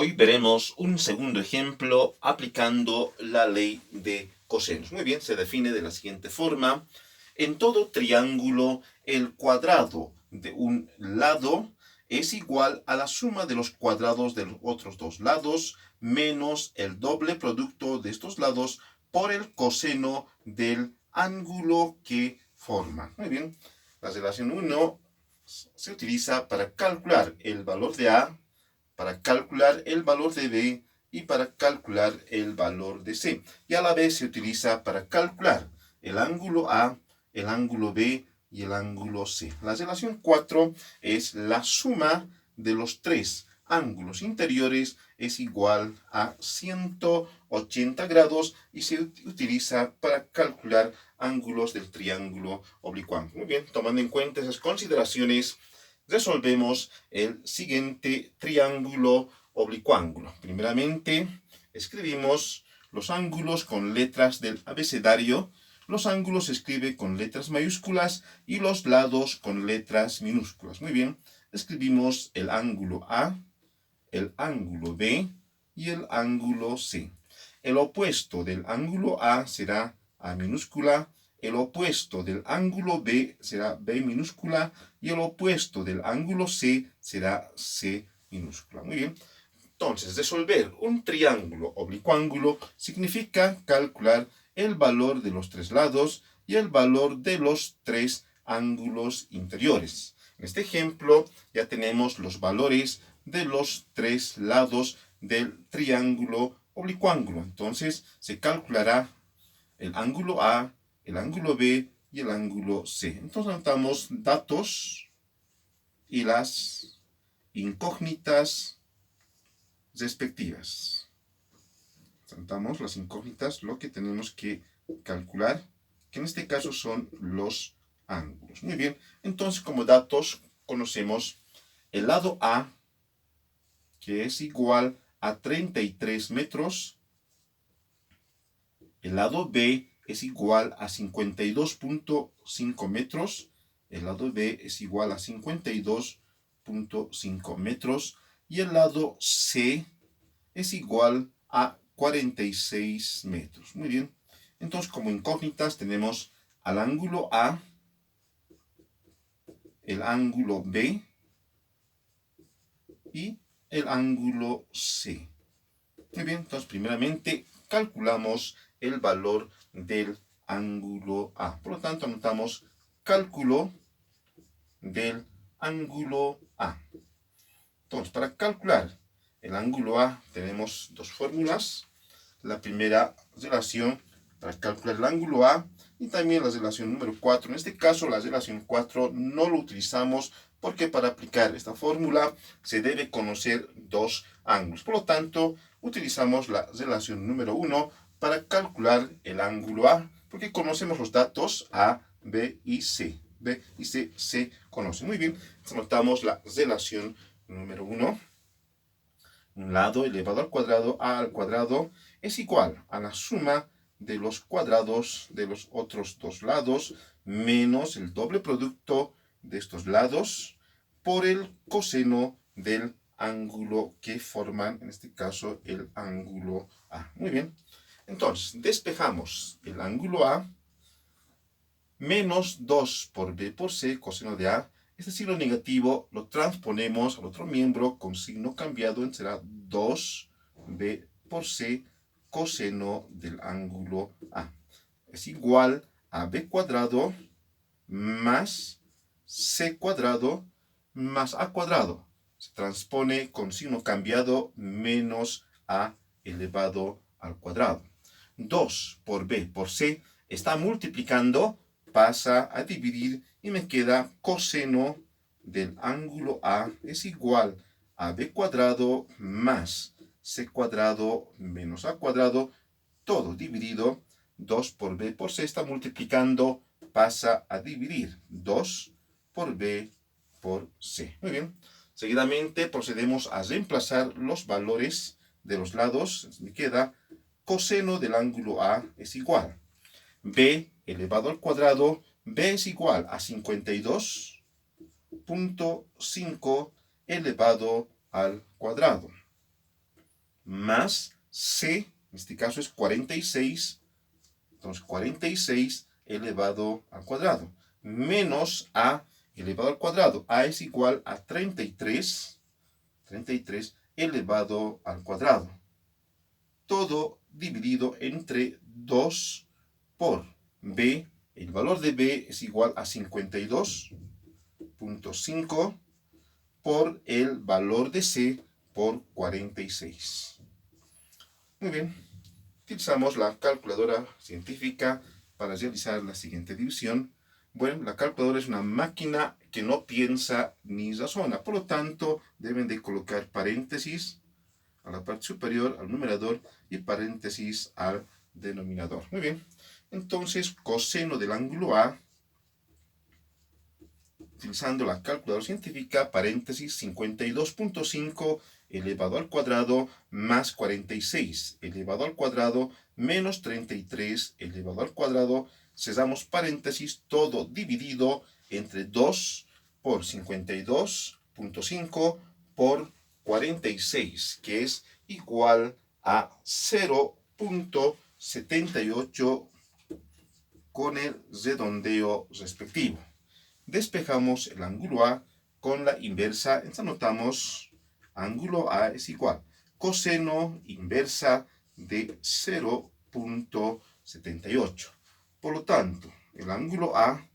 Hoy veremos un segundo ejemplo aplicando la ley de cosenos. Muy bien, se define de la siguiente forma. En todo triángulo, el cuadrado de un lado es igual a la suma de los cuadrados de los otros dos lados menos el doble producto de estos lados por el coseno del ángulo que forman. Muy bien, la relación 1 se utiliza para calcular el valor de A, para calcular el valor de B y para calcular el valor de C. Y a la vez se utiliza para calcular el ángulo A, el ángulo B y el ángulo C. La relación 4 es la suma de los tres ángulos interiores es igual a 180 grados y se utiliza para calcular ángulos del triángulo oblicuo. Muy bien, tomando en cuenta esas consideraciones, resolvemos el siguiente triángulo oblicuángulo. Primeramente, escribimos los ángulos con letras del abecedario. Los ángulos se escriben con letras mayúsculas y los lados con letras minúsculas. Muy bien, escribimos el ángulo A, el ángulo B y el ángulo C. El opuesto del ángulo A será A minúscula, el opuesto del ángulo B será B minúscula y el opuesto del ángulo C será C minúscula. Muy bien. Entonces, resolver un triángulo oblicuángulo significa calcular el valor de los tres lados y el valor de los tres ángulos interiores. En este ejemplo ya tenemos los valores de los tres lados del triángulo oblicuángulo. Entonces se calculará el ángulo A, el ángulo B y el ángulo C. Entonces anotamos datos y las incógnitas respectivas. Anotamos las incógnitas, lo que tenemos que calcular, que en este caso son los ángulos. Muy bien, entonces como datos conocemos el lado A, que es igual a 33 metros. El lado B es igual a 52.5 metros. El lado B es igual a 52.5 metros. Y el lado C es igual a 46 metros. Muy bien. Entonces, como incógnitas tenemos al ángulo A, el ángulo B y el ángulo C. Muy bien, entonces primeramente calculamos el valor del ángulo A. Por lo tanto, anotamos cálculo del ángulo A. Entonces, para calcular el ángulo A tenemos dos fórmulas. La primera relación para calcular el ángulo A y también la relación número 4. En este caso, la relación 4 no lo utilizamos porque para aplicar esta fórmula se debe conocer dos ángulos. Por lo tanto, utilizamos la relación número 1 para calcular el ángulo A, porque conocemos los datos A, B y C. B y C se conocen. Muy bien, anotamos la relación número 1. Un lado elevado al cuadrado, A al cuadrado, es igual a la suma de los cuadrados de los otros dos lados menos el doble producto de estos lados por el coseno del ángulo que forman, en este caso, el ángulo A. Muy bien. Entonces, despejamos el ángulo A, menos 2 por B por C, coseno de A. Este signo negativo lo transponemos al otro miembro con signo cambiado, será 2B por C, coseno del ángulo A. Es igual a B cuadrado más C cuadrado más A cuadrado. Se transpone con signo cambiado menos A elevado al cuadrado. 2 por B por C está multiplicando, pasa a dividir y me queda coseno del ángulo A es igual a B cuadrado más C cuadrado menos A cuadrado, todo dividido. 2 por B por C está multiplicando, pasa a dividir. 2 por B por C. Muy bien. Seguidamente procedemos a reemplazar los valores de los lados. Me queda coseno del ángulo A es igual B elevado al cuadrado. B es igual a 52.5 elevado al cuadrado. más c, en este caso es 46, entonces 46 elevado al cuadrado, menos a elevado al cuadrado. A es igual a 33 elevado al cuadrado. Todo dividido entre 2 por b. El valor de b es igual a 52.5 por el valor de c por 46. Muy bien. Utilizamos la calculadora científica para realizar la siguiente división. Bueno, la calculadora es una máquina que no piensa ni razona, por lo tanto deben de colocar paréntesis a la parte superior al numerador y paréntesis al denominador. Muy bien, entonces coseno del ángulo A, utilizando la calculadora científica, paréntesis 52.5 elevado al cuadrado más 46 elevado al cuadrado menos 33 elevado al cuadrado, cerramos paréntesis, todo dividido entre 2 por 52.5 por 46, que es igual a 0.78 con el redondeo respectivo. Despejamos el ángulo A con la inversa, entonces anotamos ángulo A es igual coseno inversa de 0.78. Por lo tanto, el ángulo A,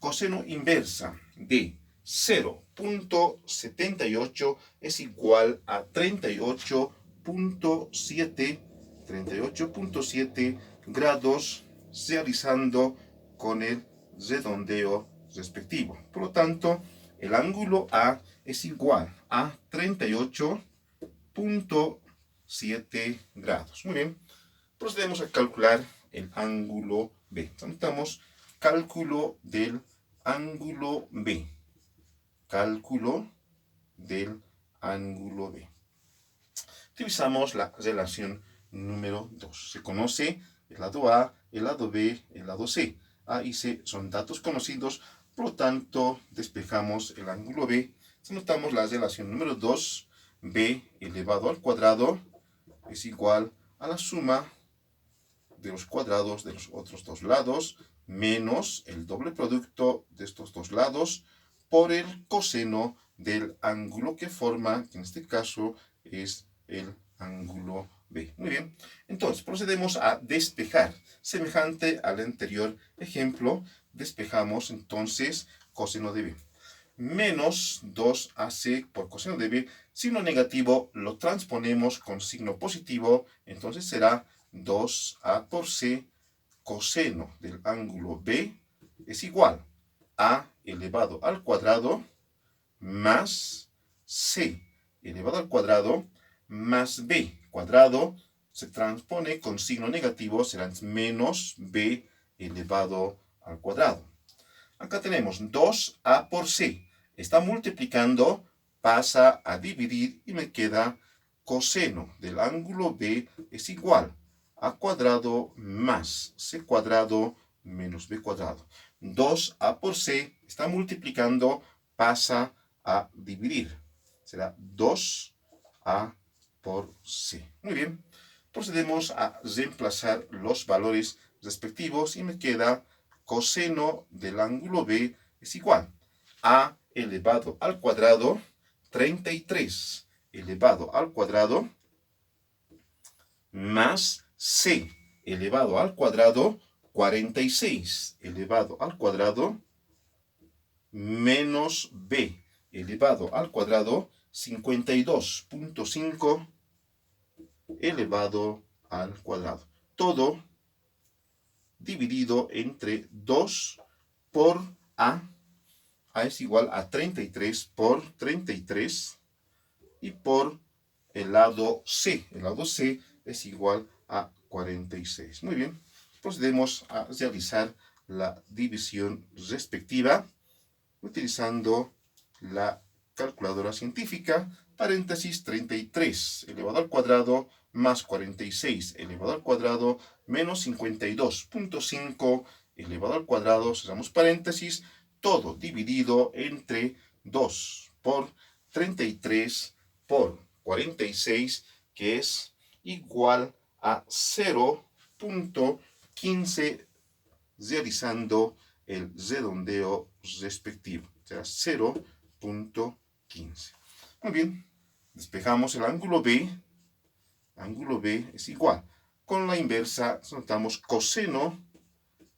coseno inversa de 0.78 es igual a 38.7 grados, realizando con el redondeo respectivo. Por lo tanto, el ángulo A es igual a 38.7 grados. Muy bien, procedemos a calcular el ángulo B. Anotamos cálculo del ángulo B. Cálculo del ángulo B. Utilizamos la relación número 2. Se conoce el lado A, el lado B, el lado C. A y C son datos conocidos, por lo tanto despejamos el ángulo B. Notamos la relación número 2, B elevado al cuadrado es igual a la suma de los cuadrados de los otros dos lados menos el doble producto de estos dos lados por el coseno del ángulo que forma, que en este caso es el ángulo B. Muy bien, entonces procedemos a despejar. Semejante al anterior ejemplo, despejamos entonces coseno de B. Menos 2AC por coseno de B. Signo negativo lo transponemos con signo positivo, entonces será 2A por C coseno del ángulo B es igual a elevado al cuadrado más C elevado al cuadrado más B cuadrado, se transpone con signo negativo, será menos B elevado al cuadrado. Acá tenemos 2A por C. Está multiplicando, pasa a dividir y me queda coseno del ángulo B es igual a cuadrado más C cuadrado menos B cuadrado. 2A por C está multiplicando, pasa a dividir. Será 2A por C. Muy bien. Procedemos a reemplazar los valores respectivos y me queda coseno del ángulo B es igual a elevado al cuadrado 33 elevado al cuadrado más C elevado al cuadrado 46 elevado al cuadrado menos B elevado al cuadrado 52.5 elevado al cuadrado. Todo dividido entre 2 por A. A es igual a 33 por 33 y por el lado C. El lado C es igual a 46. Muy bien, procedemos a realizar la división respectiva utilizando la calculadora científica, paréntesis 33 elevado al cuadrado más 46 elevado al cuadrado menos 52.5 elevado al cuadrado, cerramos paréntesis, todo dividido entre 2 por 33 por 46 que es igual a 0.15 realizando el redondeo respectivo, o sea, 0.15. Muy bien, despejamos el ángulo B. Ángulo B es igual. Con la inversa, notamos coseno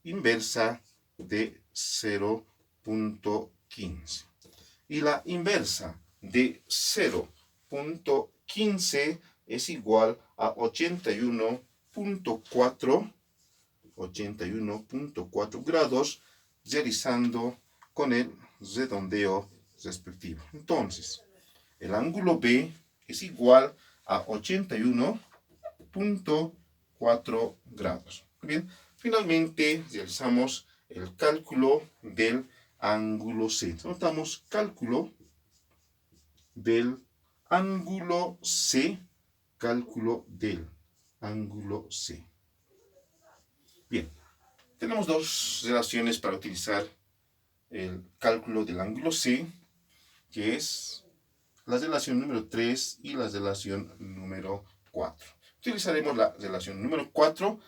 inversa de 0.15. Y la inversa de 0.15 es igual a 81.4 grados, realizando con el redondeo respectivo. Entonces, el ángulo B es igual a 81.4 grados. Bien, finalmente realizamos el cálculo del ángulo C. Notamos cálculo del ángulo C, cálculo del ángulo C. Bien, tenemos dos relaciones para utilizar el cálculo del ángulo C, que es la relación número 3 y la relación número 4. Utilizaremos la relación número 4.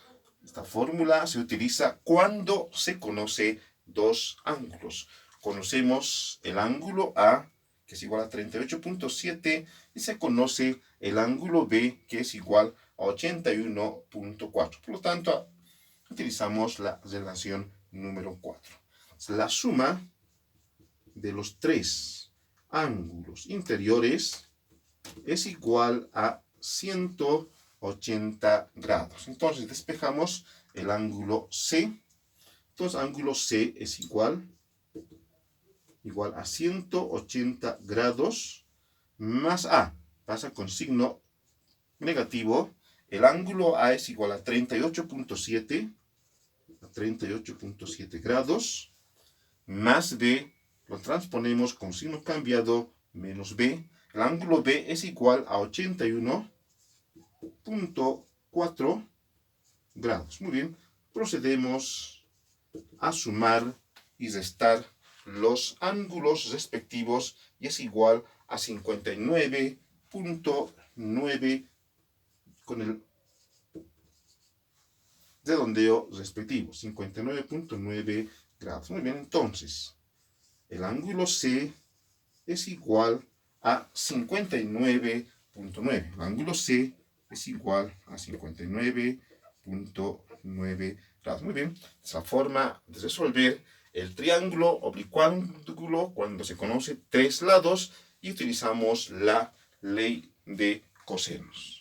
Esta fórmula se utiliza cuando se conoce dos ángulos. Conocemos el ángulo A, que es igual a 38.7, y se conoce el ángulo B, que es igual a 81.4. Por lo tanto, utilizamos la relación número 4. La suma de los tres ángulos interiores es igual a 180 grados. Entonces, despejamos el ángulo C. Entonces, ángulo C es igual a 180 grados más A. Pasa con signo negativo. El ángulo A es igual a 38.7 grados más B. Lo transponemos con signo cambiado menos B. El ángulo B es igual a 81.4 grados. Muy bien, procedemos a sumar y restar los ángulos respectivos y es igual a 59.9 con el redondeo respectivo, 59.9 grados. Muy bien, entonces, el ángulo C es igual a 59.9. El ángulo C es igual a 59.9 grados. Muy bien, es la forma de resolver el triángulo oblicuángulo cuando se conoce tres lados y utilizamos la ley de cosenos.